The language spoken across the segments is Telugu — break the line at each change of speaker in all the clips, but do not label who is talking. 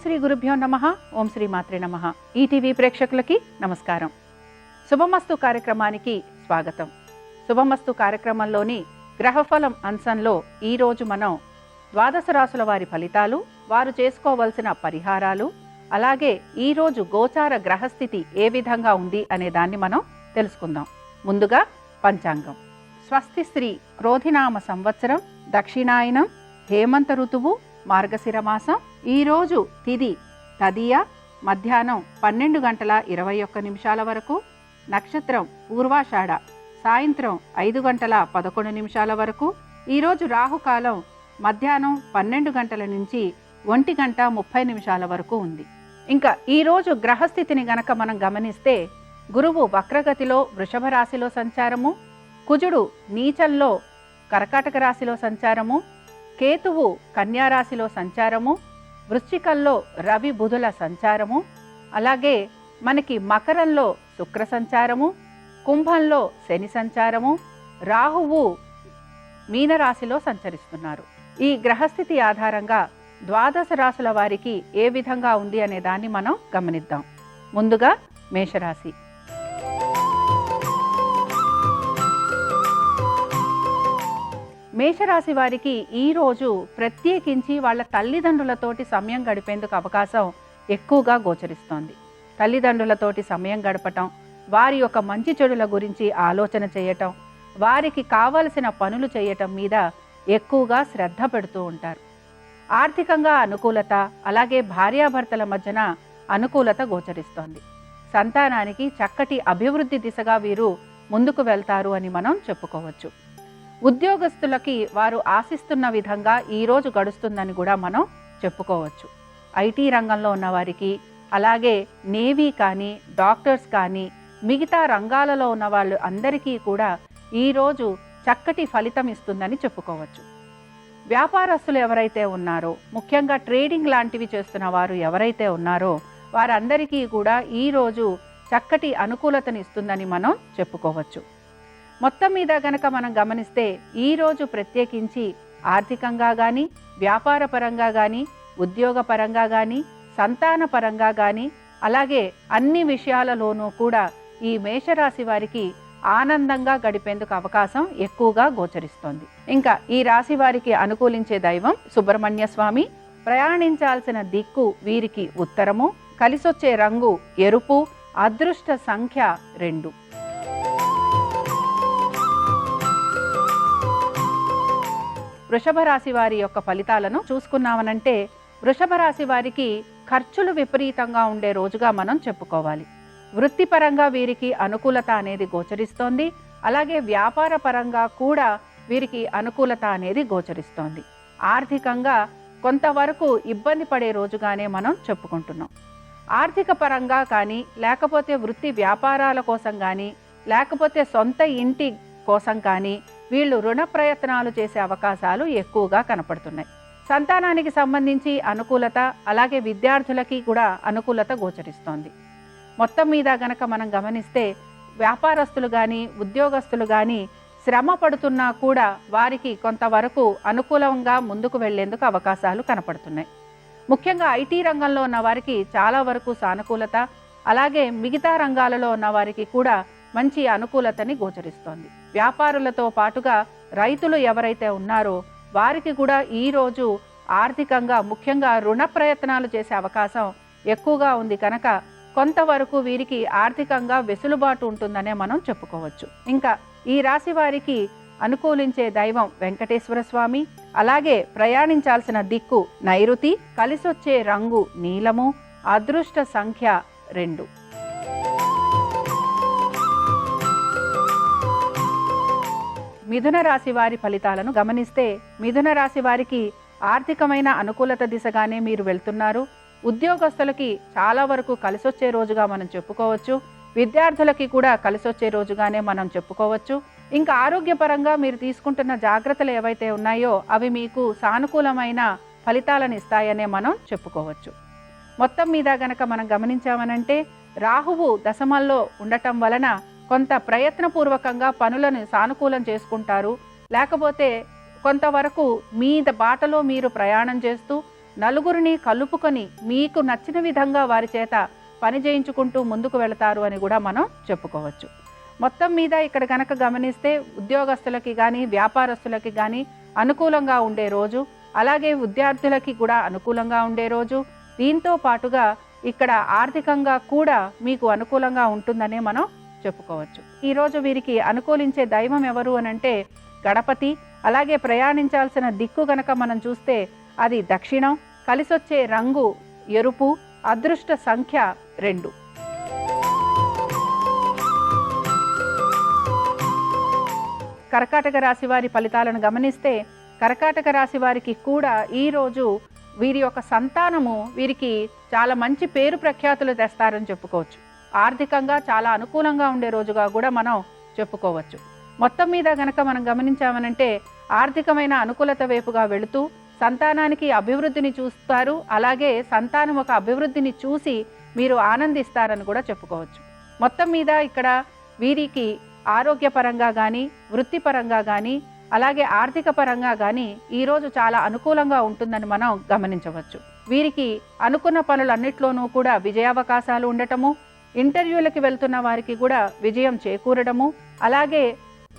శ్రీ గురుభ్యో నమః. ఓం శ్రీ మాత్రే నమః. ఈటీవీ ప్రేక్షకులకి నమస్కారం. శుభమస్తు కార్యక్రమానికి స్వాగతం. శుభమస్తు కార్యక్రమంలోని గ్రహఫలం అంశంలో ఈరోజు మనం ద్వాదశ రాశుల వారి ఫలితాలు, వారు చేసుకోవలసిన పరిహారాలు, అలాగే ఈరోజు గోచార గ్రహస్థితి ఏ విధంగా ఉంది అనే దాన్ని మనం తెలుసుకుందాం. ముందుగా పంచాంగం. స్వస్తి శ్రీ క్రోధినామ సంవత్సరం, దక్షిణాయనం, హేమంత ఋతువు, మార్గశిర మాసం. ఈరోజు తిథి తదియ, మధ్యాహ్నం 12:21 వరకు. నక్షత్రం పూర్వాషాఢ, సాయంత్రం 5:11 వరకు. ఈరోజు రాహుకాలం మధ్యాహ్నం 12 గంటల నుంచి 1:30 వరకు ఉంది. ఇంకా ఈరోజు గ్రహస్థితిని గనక మనం గమనిస్తే, గురువు వక్రగతిలో వృషభ రాశిలో సంచారము, కుజుడు నీచంలో కర్కాటక రాశిలో సంచారము, కేతువు కన్యారాశిలో సంచారము, వృశ్చికంలో రవి బుధుల సంచారము, అలాగే మనకి మకరంలో శుక్ర సంచారము, కుంభంలో శని సంచారము, రాహువు మీనరాశిలో సంచరిస్తున్నారు. ఈ గ్రహస్థితి ఆధారంగా ద్వాదశ రాశుల వారికి ఏ విధంగా ఉంది అనే దాన్ని మనం గమనిద్దాం. ముందుగా మేషరాశి. మేషరాశి వారికి ఈరోజు ప్రత్యేకించి వాళ్ళ తల్లిదండ్రులతోటి సమయం గడిపేందుకు అవకాశం ఎక్కువగా గోచరిస్తోంది. తల్లిదండ్రులతోటి సమయం గడపటం, వారి యొక్క మంచి చెడుల గురించి ఆలోచన చేయటం, వారికి కావలసిన పనులు చేయటం మీద ఎక్కువగా శ్రద్ధ పెడుతూ ఉంటారు. ఆర్థికంగా అనుకూలత, అలాగే భార్యాభర్తల మధ్యన అనుకూలత గోచరిస్తోంది. సంతానానికి చక్కటి అభివృద్ధి దిశగా వీరు ముందుకు వెళ్తారు అని మనం చెప్పుకోవచ్చు. ఉద్యోగస్తులకి వారు ఆశిస్తున్న విధంగా ఈరోజు గడుస్తుందని కూడా మనం చెప్పుకోవచ్చు. ఐటీ రంగంలో ఉన్న వారికి, అలాగే నేవీ కానీ, డాక్టర్స్ కానీ, మిగతా రంగాలలో ఉన్న వాళ్ళు అందరికీ కూడా ఈరోజు చక్కటి ఫలితం ఇస్తుందని చెప్పుకోవచ్చు. వ్యాపారస్తులు ఎవరైతే ఉన్నారో, ముఖ్యంగా ట్రేడింగ్ లాంటివి చేస్తున్న వారు ఎవరైతే ఉన్నారో వారందరికీ కూడా ఈరోజు చక్కటి అనుకూలతను ఇస్తుందని మనం చెప్పుకోవచ్చు. మొత్తం మీద గనక మనం గమనిస్తే, ఈరోజు ప్రత్యేకించి ఆర్థికంగా కానీ, వ్యాపార పరంగా కానీ, ఉద్యోగ పరంగా కానీ, సంతాన పరంగా కానీ, అలాగే అన్ని విషయాలలోనూ కూడా ఈ మేషరాశి వారికి ఆనందంగా గడిపేందుకు అవకాశం ఎక్కువగా గోచరిస్తోంది. ఇంకా ఈ రాశి వారికి అనుకూలించే దైవం సుబ్రహ్మణ్య స్వామి. ప్రయాణించాల్సిన దిక్కు వీరికి ఉత్తరము. కలిసొచ్చే రంగు ఎరుపు. అదృష్ట సంఖ్య 2. వృషభ రాశి వారి యొక్క ఫలితాలను చూసుకున్నామనంటే, వృషభ రాశి వారికి ఖర్చులు విపరీతంగా ఉండే రోజుగా మనం చెప్పుకోవాలి. వృత్తిపరంగా వీరికి అనుకూలత అనేది గోచరిస్తోంది. అలాగే వ్యాపార పరంగా కూడా వీరికి అనుకూలత అనేది గోచరిస్తోంది. ఆర్థికంగా కొంతవరకు ఇబ్బంది పడే రోజుగానే మనం చెప్పుకుంటున్నాం. ఆర్థిక పరంగా కానీ, లేకపోతే వృత్తి వ్యాపారాల కోసం కానీ, లేకపోతే సొంత ఇంటి కోసం కానీ వీళ్ళు రుణ ప్రయత్నాలు చేసే అవకాశాలు ఎక్కువగా కనపడుతున్నాయి. సంతానానికి సంబంధించి అనుకూలత, అలాగే విద్యార్థులకి కూడా అనుకూలత గోచరిస్తోంది. మొత్తం మీద గనక మనం గమనిస్తే, వ్యాపారస్తులు కానీ, ఉద్యోగస్తులు కానీ శ్రమ పడుతున్నా కూడా వారికి కొంతవరకు అనుకూలంగా ముందుకు వెళ్లేందుకు అవకాశాలు కనపడుతున్నాయి. ముఖ్యంగా ఐటీ రంగంలో ఉన్న వారికి చాలా వరకు సానుకూలత, అలాగే మిగతా రంగాలలో ఉన్న వారికి కూడా మంచి అనుకూలతని గోచరిస్తోంది. వ్యాపారులతో పాటుగా రైతులు ఎవరైతే ఉన్నారో వారికి కూడా ఈరోజు ఆర్థికంగా, ముఖ్యంగా రుణ ప్రయత్నాలు చేసే అవకాశం ఎక్కువగా ఉంది కనుక కొంతవరకు వీరికి ఆర్థికంగా వెసులుబాటు ఉంటుందనే మనం చెప్పుకోవచ్చు. ఇంకా ఈ రాశి వారికి అనుకూలించే దైవం వెంకటేశ్వర స్వామి. అలాగే ప్రయాణించాల్సిన దిక్కు నైరుతి. కలిసొచ్చే రంగు నీలము. అదృష్ట సంఖ్య 2. మిథున రాశి వారి ఫలితాలను గమనిస్తే, మిథున రాశి వారికి ఆర్థికమైన అనుకూలత దిశగానే మీరు వెళ్తున్నారు. ఉద్యోగస్తులకి చాలా వరకు కలిసొచ్చే రోజుగా మనం చెప్పుకోవచ్చు. విద్యార్థులకి కూడా కలిసొచ్చే రోజుగానే మనం చెప్పుకోవచ్చు. ఇంకా ఆరోగ్యపరంగా మీరు తీసుకుంటున్న జాగ్రత్తలు ఏవైతే ఉన్నాయో అవి మీకు సానుకూలమైన ఫలితాలను ఇస్తాయనే మనం చెప్పుకోవచ్చు. మొత్తం మీద గనక మనం గమనించామనంటే, రాహువు దశమంలో ఉండటం వలన కొంత ప్రయత్నపూర్వకంగా పనులను సానుకూలం చేసుకుంటారు. లేకపోతే కొంతవరకు మీ బాటలో మీరు ప్రయాణం చేస్తూ నలుగురిని కలుపుకొని మీకు నచ్చిన విధంగా వారి చేత పని చేయించుకుంటూ ముందుకు వెళతారు అని కూడా మనం చెప్పుకోవచ్చు. మొత్తం మీద ఇక్కడ కనుక గమనిస్తే ఉద్యోగస్తులకి కానీ వ్యాపారస్తులకి కానీ అనుకూలంగా ఉండే రోజు, అలాగే విద్యార్థులకి కూడా అనుకూలంగా ఉండే రోజు. దీంతో పాటుగా ఇక్కడ ఆర్థికంగా కూడా మీకు అనుకూలంగా ఉంటుందనే మనం చెప్పుకోవచ్చు. ఈరోజు వీరికి అనుకూలించే దైవం ఎవరు అనంటే గణపతి. అలాగే ప్రయాణించాల్సిన దిక్కు గనక మనం చూస్తే అది దక్షిణం. కలిసొచ్చే రంగు ఎరుపు. అదృష్ట సంఖ్య 2. కర్కాటక రాశి వారి ఫలితాలను గమనిస్తే కర్కాటక రాశి వారికి కూడా ఈరోజు వీరి యొక్క సంతానము వీరికి చాలా మంచి పేరు ప్రఖ్యాతులు తెస్తారని చెప్పుకోవచ్చు. ఆర్థికంగా చాలా అనుకూలంగా ఉండే రోజుగా కూడా మనం చెప్పుకోవచ్చు. మొత్తం మీద గనక మనం గమనించామనంటే ఆర్థికమైన అనుకూలత వైపుగా వెళుతూ సంతానానికి అభివృద్ధిని చూస్తారు. అలాగే సంతానం ఒక అభివృద్ధిని చూసి మీరు ఆనందిస్తారని కూడా చెప్పుకోవచ్చు. మొత్తం మీద ఇక్కడ వీరికి ఆరోగ్యపరంగా కానీ వృత్తిపరంగా కానీ అలాగే ఆర్థిక పరంగా కానీ ఈరోజు చాలా అనుకూలంగా ఉంటుందని మనం గమనించవచ్చు. వీరికి అనుకున్న పనులన్నిట్లోనూ కూడా విజయావకాశాలు ఉండటము, ఇంటర్వ్యూలకి వెళ్తున్న వారికి కూడా విజయం చేకూరడము, అలాగే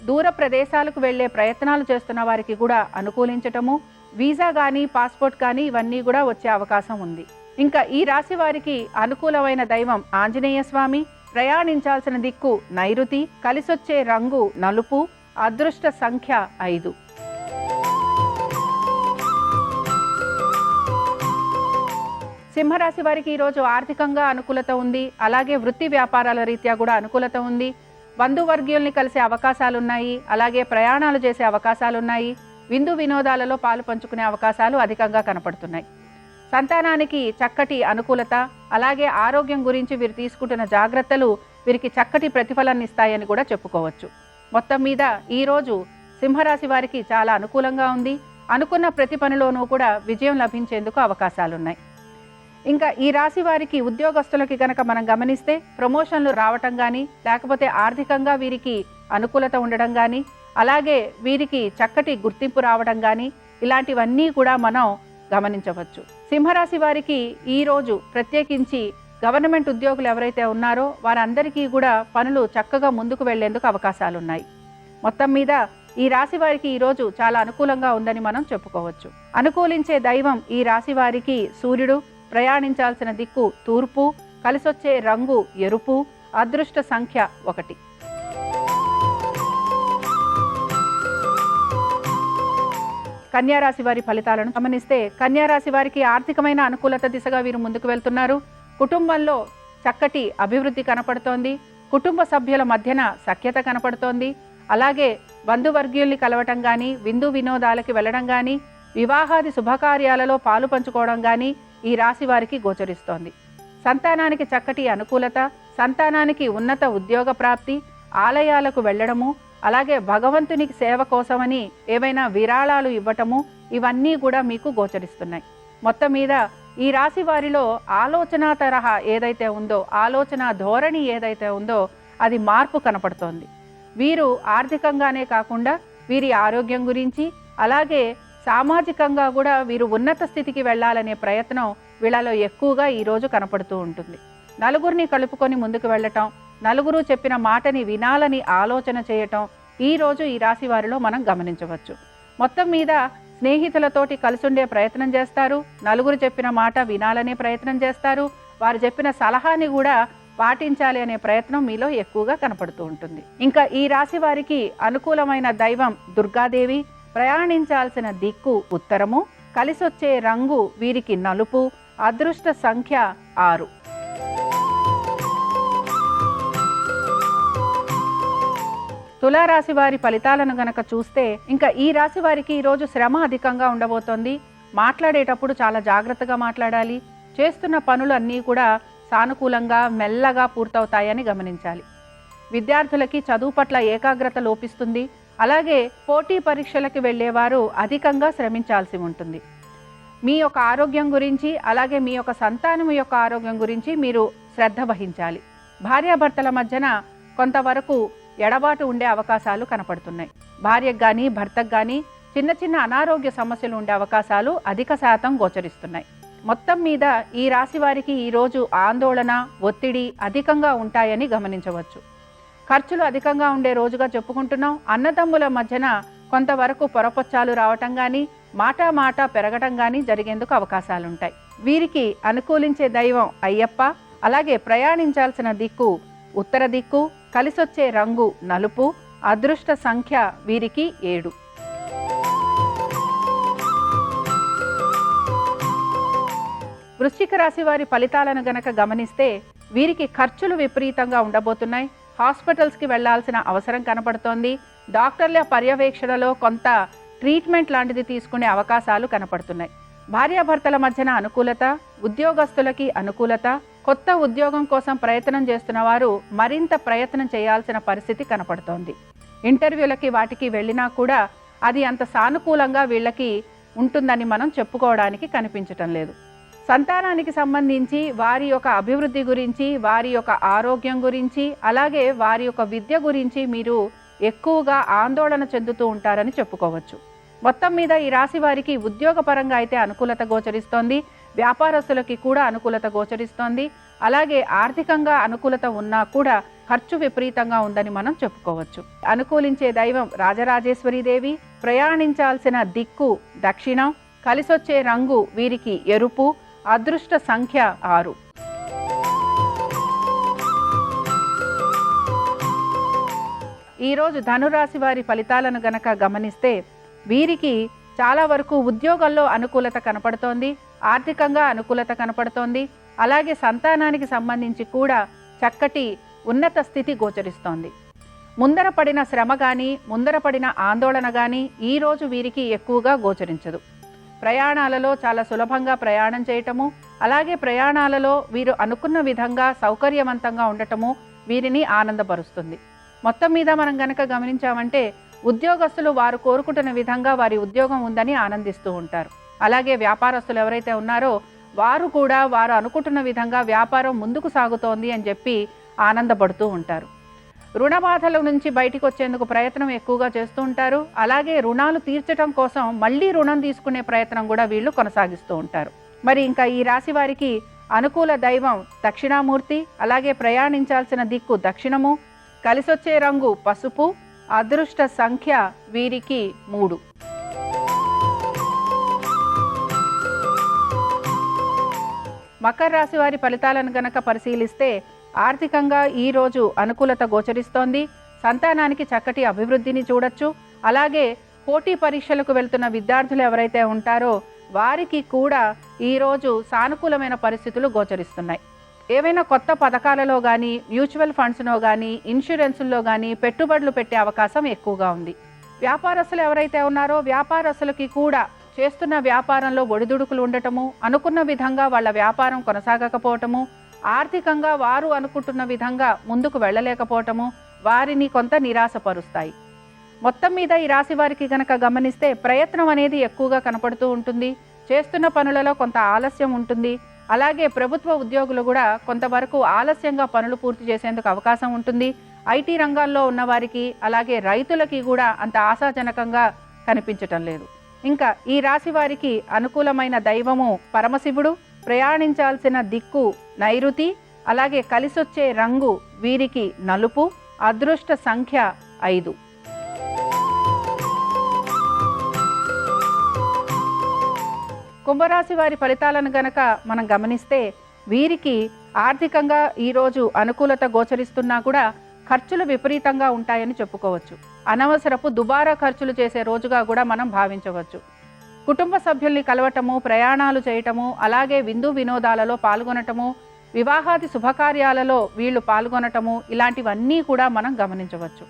దూర ప్రదేశాలకు వెళ్ళే ప్రయత్నాలు చేస్తున్న వారికి కూడా అనుకూలించటము, వీసా కానీ పాస్పోర్ట్ కానీ ఇవన్నీ కూడా వచ్చే అవకాశం ఉంది. ఇంకా ఈ రాశి వారికి అనుకూలమైన దైవం ఆంజనేయ స్వామి. ప్రయాణించాల్సిన దిక్కు నైరుతి. కలిసొచ్చే రంగు నలుపు. అదృష్ట సంఖ్య 5. సింహరాశి వారికి ఈరోజు ఆర్థికంగా అనుకూలత ఉంది. అలాగే వృత్తి వ్యాపారాల రీత్యా కూడా అనుకూలత ఉంది. బంధువర్గీయుల్ని కలిసే అవకాశాలున్నాయి. అలాగే ప్రయాణాలు చేసే అవకాశాలున్నాయి. విందు వినోదాలలో పాలు పంచుకునే అవకాశాలు అధికంగా కనపడుతున్నాయి. సంతానానికి చక్కటి అనుకూలత, అలాగే ఆరోగ్యం గురించి వీరు తీసుకుంటున్న జాగ్రత్తలు వీరికి చక్కటి ప్రతిఫలాన్ని ఇస్తాయని కూడా చెప్పుకోవచ్చు. మొత్తం మీద ఈరోజు సింహరాశి వారికి చాలా అనుకూలంగా ఉంది. అనుకున్న ప్రతి పనిలోనూ కూడా విజయం లభించేందుకు అవకాశాలున్నాయి. ఇంకా ఈ రాశి వారికి ఉద్యోగస్తులకి కనుక మనం గమనిస్తే ప్రమోషన్లు రావటం కానీ, లేకపోతే ఆర్థికంగా వీరికి అనుకూలత ఉండడం కానీ, అలాగే వీరికి చక్కటి గుర్తింపు రావడం కానీ ఇలాంటివన్నీ కూడా మనం గమనించవచ్చు. సింహరాశి వారికి ఈరోజు ప్రత్యేకించి గవర్నమెంట్ ఉద్యోగులు ఎవరైతే ఉన్నారో వారందరికీ కూడా పనులు చక్కగా ముందుకు వెళ్లేందుకు అవకాశాలున్నాయి. మొత్తం మీద ఈ రాశి వారికి ఈరోజు చాలా అనుకూలంగా ఉందని మనం చెప్పుకోవచ్చు. అనుకూలించే దైవం ఈ రాశి వారికి సూర్యుడు. ప్రయాణించాల్సిన దిక్కు తూర్పు. కలిసొచ్చే రంగు ఎరుపు. అదృష్ట సంఖ్య 1. కన్యారాశి వారి ఫలితాలను గమనిస్తే కన్యారాశి వారికి ఆర్థికమైన అనుకూలత దిశగా వీరు ముందుకు వెళ్తున్నారు. కుటుంబంలో చక్కటి అభివృద్ధి కనపడుతోంది. కుటుంబ సభ్యుల మధ్యన సఖ్యత కనపడుతోంది. అలాగే బంధువర్గీయుల్ని కలవటం కానీ, విందు వినోదాలకి వెళ్ళడం కానీ, వివాహాది శుభకార్యాలలో పాలు పంచుకోవడం కానీ ఈ రాశి వారికి గోచరిస్తోంది. సంతానానికి చక్కటి అనుకూలత, సంతానానికి ఉన్నత ఉద్యోగ ప్రాప్తి, ఆలయాలకు వెళ్ళడము, అలాగే భగవంతునికి సేవ కోసమని ఏవైనా విరాళాలు ఇవ్వటము ఇవన్నీ కూడా మీకు గోచరిస్తున్నాయి. మొత్తం మీద ఈ రాశి వారిలో ఆలోచన తరహా ఏదైతే ఉందో, ఆలోచన ధోరణి ఏదైతే ఉందో అది మార్పు కనపడుతోంది. వీరు ఆర్థికంగానే కాకుండా వీరి ఆరోగ్యం గురించి, అలాగే సామాజికంగా కూడా వీరు ఉన్నత స్థితికి వెళ్ళాలనే ప్రయత్నం వీళ్ళలో ఎక్కువగా ఈరోజు కనపడుతూ ఉంటుంది. నలుగురిని కలుపుకొని ముందుకు వెళ్ళటం, నలుగురు చెప్పిన మాటని వినాలని ఆలోచన చేయటం ఈరోజు ఈ రాశి వారిలో మనం గమనించవచ్చు. మొత్తం మీద స్నేహితులతోటి కలిసుండే ప్రయత్నం చేస్తారు. నలుగురు చెప్పిన మాట వినాలనే ప్రయత్నం చేస్తారు. వారు చెప్పిన సలహాని కూడా పాటించాలి అనే ప్రయత్నం మీలో ఎక్కువగా కనపడుతూ ఉంటుంది. ఇంకా ఈ రాశి వారికి అనుకూలమైన దైవం దుర్గాదేవి. ప్రయాణించాల్సిన దిక్కు ఉత్తరము. కలిసొచ్చే రంగు వీరికి నలుపు. అదృష్ట సంఖ్య 6. తులారాశి వారి ఫలితాలను గనక చూస్తే ఇంకా ఈ రాశి వారికి ఈరోజు శ్రమ అధికంగా ఉండబోతోంది. మాట్లాడేటప్పుడు చాలా జాగ్రత్తగా మాట్లాడాలి. చేస్తున్న పనులు అన్నీ కూడా సానుకూలంగా మెల్లగా పూర్తవుతాయని గమనించాలి. విద్యార్థులకి చదువు పట్ల ఏకాగ్రత లోపిస్తుంది. అలాగే పోటీ పరీక్షలకు వెళ్ళేవారు అధికంగా శ్రమించాల్సి ఉంటుంది. మీ యొక్క ఆరోగ్యం గురించి, అలాగే మీ యొక్క సంతానం యొక్క ఆరోగ్యం గురించి మీరు శ్రద్ధ వహించాలి. భార్యాభర్తల మధ్యన కొంతవరకు ఎడబాటు ఉండే అవకాశాలు కనపడుతున్నాయి. భార్యకు కానీ భర్తకు కానీ చిన్న చిన్న అనారోగ్య సమస్యలు ఉండే అవకాశాలు అధిక శాతం గోచరిస్తున్నాయి. మొత్తం మీద ఈ రాశి వారికి ఈరోజు ఆందోళన, ఒత్తిడి అధికంగా ఉంటాయని గమనించవచ్చు. ఖర్చులు అధికంగా ఉండే రోజుగా చెప్పుకుంటున్నాం. అన్నదమ్ముల మధ్యన కొంతవరకు పొరపొచ్చాలు రావటం కానీ, మాట పెరగటం కానీ జరిగేందుకు అవకాశాలుంటాయి. వీరికి అనుకూలించే దైవం అయ్యప్ప. అలాగే ప్రయాణించాల్సిన దిక్కు ఉత్తర దిక్కు, కలిసొచ్చే రంగు నలుపు, అదృష్ట సంఖ్య వీరికి 7. వృశ్చిక రాశి వారి ఫలితాలను గనక గమనిస్తే వీరికి ఖర్చులు విపరీతంగా ఉండబోతున్నాయి. హాస్పిటల్స్కి వెళ్లాల్సిన అవసరం కనపడుతోంది. డాక్టర్ల పర్యవేక్షణలో కొంత ట్రీట్మెంట్ లాంటిది తీసుకునే అవకాశాలు కనపడుతున్నాయి. భార్యాభర్తల మధ్యన అనుకూలత, ఉద్యోగస్తులకి అనుకూలత. కొత్త ఉద్యోగం కోసం ప్రయత్నం చేస్తున్న వారు మరింత ప్రయత్నం చేయాల్సిన పరిస్థితి కనపడుతోంది. ఇంటర్వ్యూలకి వాటికి వెళ్ళినా కూడా అది అంత సానుకూలంగా వీళ్ళకి ఉంటుందని మనం చెప్పుకోవడానికి కనిపించటం లేదు. సంతానానికి సంబంధించి వారి యొక్క అభివృద్ధి గురించి, వారి యొక్క ఆరోగ్యం గురించి, అలాగే వారి యొక్క విద్య గురించి మీరు ఎక్కువగా ఆందోళన చెందుతూ ఉంటారని చెప్పుకోవచ్చు. మొత్తం మీద ఈ రాశి వారికి ఉద్యోగపరంగా అయితే అనుకూలత గోచరిస్తోంది. వ్యాపారస్తులకి కూడా అనుకూలత గోచరిస్తోంది. అలాగే ఆర్థికంగా అనుకూలత ఉన్నా కూడా ఖర్చు విపరీతంగా ఉందని మనం చెప్పుకోవచ్చు. అనుకూలించే దైవం రాజరాజేశ్వరీదేవి. ప్రయాణించాల్సిన దిక్కు దక్షిణం, కలిసొచ్చే రంగు వీరికి ఎరుపు, అదృష్ట సంఖ్య 6. ఈరోజు ధనురాశి వారి ఫలితాలను గనక గమనిస్తే వీరికి చాలా వరకు ఉద్యోగంలో అనుకూలత కనపడుతోంది, ఆర్థికంగా అనుకూలత కనపడుతోంది. అలాగే సంతానానికి సంబంధించి కూడా చక్కటి ఉన్నత స్థితి గోచరిస్తోంది. ముందర పడిన శ్రమ కానీ, ముందర పడిన ఆందోళన కానీ ఈరోజు వీరికి ఎక్కువగా గోచరించదు. ప్రయాణాలలో చాలా సులభంగా ప్రయాణం చేయటము, అలాగే ప్రయాణాలలో వీరు అనుకున్న విధంగా సౌకర్యవంతంగా ఉండటము వీరిని ఆనందపరుస్తుంది. మొత్తం మీద మనం గనక గమనించామంటే ఉద్యోగస్తులు వారు కోరుకుంటున్న విధంగా వారి ఉద్యోగం ఉందని ఆనందిస్తూ ఉంటారు. అలాగే వ్యాపారస్తులు ఎవరైతే ఉన్నారో వారు కూడా వారు అనుకుంటున్న విధంగా వ్యాపారం ముందుకు సాగుతోంది అని చెప్పి ఆనందపడుతూ ఉంటారు. రుణ బాధల నుంచి బయటికి వచ్చేందుకు ప్రయత్నం ఎక్కువగా చేస్తూ ఉంటారు. అలాగే రుణాలు తీర్చడం కోసం మళ్ళీ రుణం తీసుకునే ప్రయత్నం కూడా వీళ్ళు కొనసాగిస్తూ ఉంటారు. మరి ఇంకా ఈ రాశి వారికి అనుకూల దైవం దక్షిణామూర్తి. అలాగే ప్రయాణించాల్సిన దిక్కు దక్షిణము, కలిసొచ్చే రంగు పసుపు, అదృష్ట సంఖ్య వీరికి 3. మకర రాశి వారి ఫలితాలను గనక పరిశీలిస్తే ఆర్థికంగా ఈరోజు అనుకూలత గోచరిస్తోంది. సంతానానికి చక్కటి అభివృద్ధిని చూడొచ్చు. అలాగే పోటీ పరీక్షలకు వెళ్తున్న విద్యార్థులు ఎవరైతే ఉంటారో వారికి కూడా ఈరోజు సానుకూలమైన పరిస్థితులు గోచరిస్తున్నాయి. ఏవైనా కొత్త పథకాలలో కానీ, మ్యూచువల్ ఫండ్స్లో కానీ, ఇన్సూరెన్సుల్లో కానీ పెట్టుబడులు పెట్టే అవకాశం ఎక్కువగా ఉంది. వ్యాపారస్తులు ఎవరైతే ఉన్నారో వ్యాపారస్తులకి కూడా చేస్తున్న వ్యాపారంలో ఒడిదుడుకులు ఉండటము, అనుకున్న విధంగా వాళ్ళ వ్యాపారం కొనసాగకపోవటము, ఆర్థికంగా వారు అనుకుంటున్న విధంగా ముందుకు వెళ్ళలేకపోవటము వారిని కొంత నిరాశపరుస్తాయి. మొత్తం మీద ఈ రాశి వారికి గనక గమనిస్తే ప్రయత్నం అనేది ఎక్కువగా కనపడుతూ ఉంటుంది. చేస్తున్న పనులలో కొంత ఆలస్యం ఉంటుంది. అలాగే ప్రభుత్వ ఉద్యోగులు కూడా కొంతవరకు ఆలస్యంగా పనులు పూర్తి చేసేందుకు అవకాశం ఉంటుంది. ఐటీ రంగాల్లో ఉన్నవారికి, అలాగే రైతులకి కూడా అంత ఆశాజనకంగా కనిపించటం లేదు. ఇంకా ఈ రాశి వారికి అనుకూలమైన దైవము పరమశివుడు. ప్రయాణించాల్సిన దిక్కు నైరుతి, అలాగే కలిసొచ్చే రంగు వీరికి నలుపు, అదృష్ట సంఖ్య 5. కుంభరాశి వారి ఫలితాలను గనక మనం గమనిస్తే వీరికి ఆర్థికంగా ఈరోజు అనుకూలత గోచరిస్తున్నా కూడా ఖర్చులు విపరీతంగా ఉంటాయని చెప్పుకోవచ్చు. అనవసరపు దుబారా ఖర్చులు చేసే రోజుగా కూడా మనం భావించవచ్చు. కుటుంబ సభ్యుల్ని కలవటము, ప్రయాణాలు చేయటము, అలాగే విందు వినోదాలలో పాల్గొనటము, వివాహాది శుభకార్యాలలో వీళ్ళు పాల్గొనటము ఇలాంటివన్నీ కూడా మనం గమనించవచ్చు.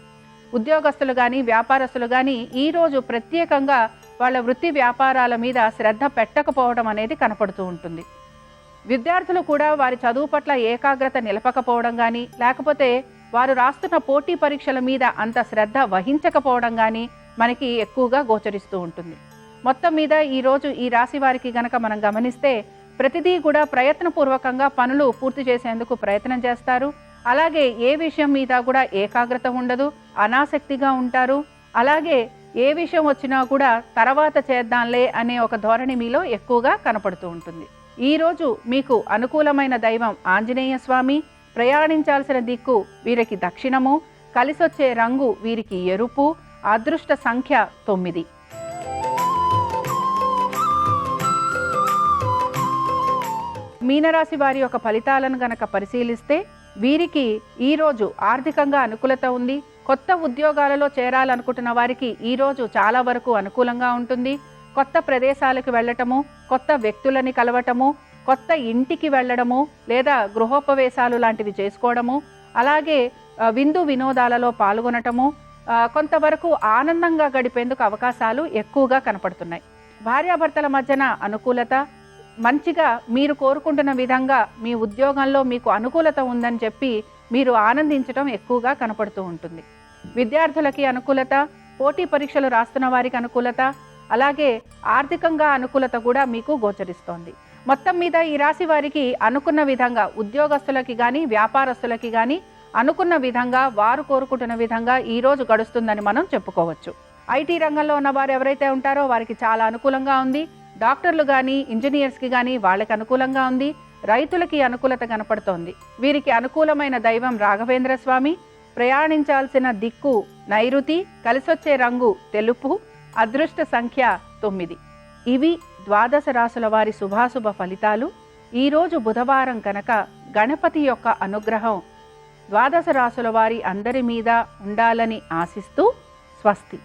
ఉద్యోగస్తులు కానీ, వ్యాపారస్తులు కానీ ఈరోజు ప్రత్యేకంగా వాళ్ళ వృత్తి వ్యాపారాల మీద శ్రద్ధ పెట్టకపోవడం అనేది కనపడుతూ ఉంటుంది. విద్యార్థులు కూడా వారి చదువు పట్ల ఏకాగ్రత నిలపకపోవడం కానీ, లేకపోతే వారు రాస్తున్న పోటీ పరీక్షల మీద అంత శ్రద్ధ వహించకపోవడం కానీ మనకి ఎక్కువగా గోచరిస్తూ ఉంటుంది. మొత్తం మీద ఈరోజు ఈ రాశి వారికి గనక మనం గమనిస్తే ప్రతిదీ కూడా ప్రయత్నపూర్వకంగా పనులు పూర్తి చేసేందుకు ప్రయత్నం చేస్తారు. అలాగే ఏ విషయం మీద కూడా ఏకాగ్రత ఉండదు, అనాసక్తిగా ఉంటారు. అలాగే ఏ విషయం వచ్చినా కూడా తర్వాత చేద్దాంలే అనే ఒక ధోరణి మీలో ఎక్కువగా కనపడుతూ ఉంటుంది. ఈరోజు మీకు అనుకూలమైన దైవం ఆంజనేయ స్వామి, ప్రయాణించాల్సిన దిక్కు వీరికి దక్షిణము, కలిసొచ్చే రంగు వీరికి ఎరుపు, అదృష్ట సంఖ్య 9. మీనరాశి వారి యొక్క ఫలితాలను గనక పరిశీలిస్తే వీరికి ఈరోజు ఆర్థికంగా అనుకూలత ఉంది. కొత్త ఉద్యోగాలలో చేరాలనుకుంటున్న వారికి ఈరోజు చాలా వరకు అనుకూలంగా ఉంటుంది. కొత్త ప్రదేశాలకు వెళ్ళటము, కొత్త వ్యక్తులని కలవటము, కొత్త ఇంటికి వెళ్ళడము లేదా గృహోపవేశాలు లాంటివి చేసుకోవడము, అలాగే విందు వినోదాలలో పాల్గొనటము, కొంతవరకు ఆనందంగా గడిపేందుకు అవకాశాలు ఎక్కువగా కనపడుతున్నాయి. భార్యాభర్తల మధ్యన అనుకూలత, మంచిగా మీరు కోరుకుంటున్న విధంగా మీ ఉద్యోగంలో మీకు అనుకూలత ఉందని చెప్పి మీరు ఆనందించడం ఎక్కువగా కనపడుతూ ఉంటుంది. విద్యార్థులకి అనుకూలత, పోటీ పరీక్షలు రాస్తున్న వారికి అనుకూలత, అలాగే ఆర్థికంగా అనుకూలత కూడా మీకు గోచరిస్తోంది. మొత్తం మీద ఈ రాశి వారికి అనుకున్న విధంగా, ఉద్యోగస్తులకి కానీ వ్యాపారస్తులకి కానీ అనుకున్న విధంగా, వారు కోరుకుంటున్న విధంగా ఈరోజు గడుస్తుందని మనం చెప్పుకోవచ్చు. ఐటీ రంగంలో ఉన్న వారు ఎవరైతే ఉంటారో వారికి చాలా అనుకూలంగా ఉంది. డాక్టర్లు కానీ ఇంజనీర్స్కి కానీ వాళ్ళకి అనుకూలంగా ఉంది. రైతులకి అనుకూలత కనపడుతోంది. వీరికి అనుకూలమైన దైవం రాఘవేంద్ర స్వామి, ప్రయాణించాల్సిన దిక్కు నైరుతి, కలిసొచ్చే రంగు తెలుపు, అదృష్ట సంఖ్య 9. ఇవి ద్వాదశ రాశుల వారి శుభాశుభ ఫలితాలు. ఈరోజు బుధవారం కనుక గణపతి యొక్క అనుగ్రహం ద్వాదశ రాశుల వారి అందరి మీద ఉండాలని ఆశిస్తూ స్వస్తి.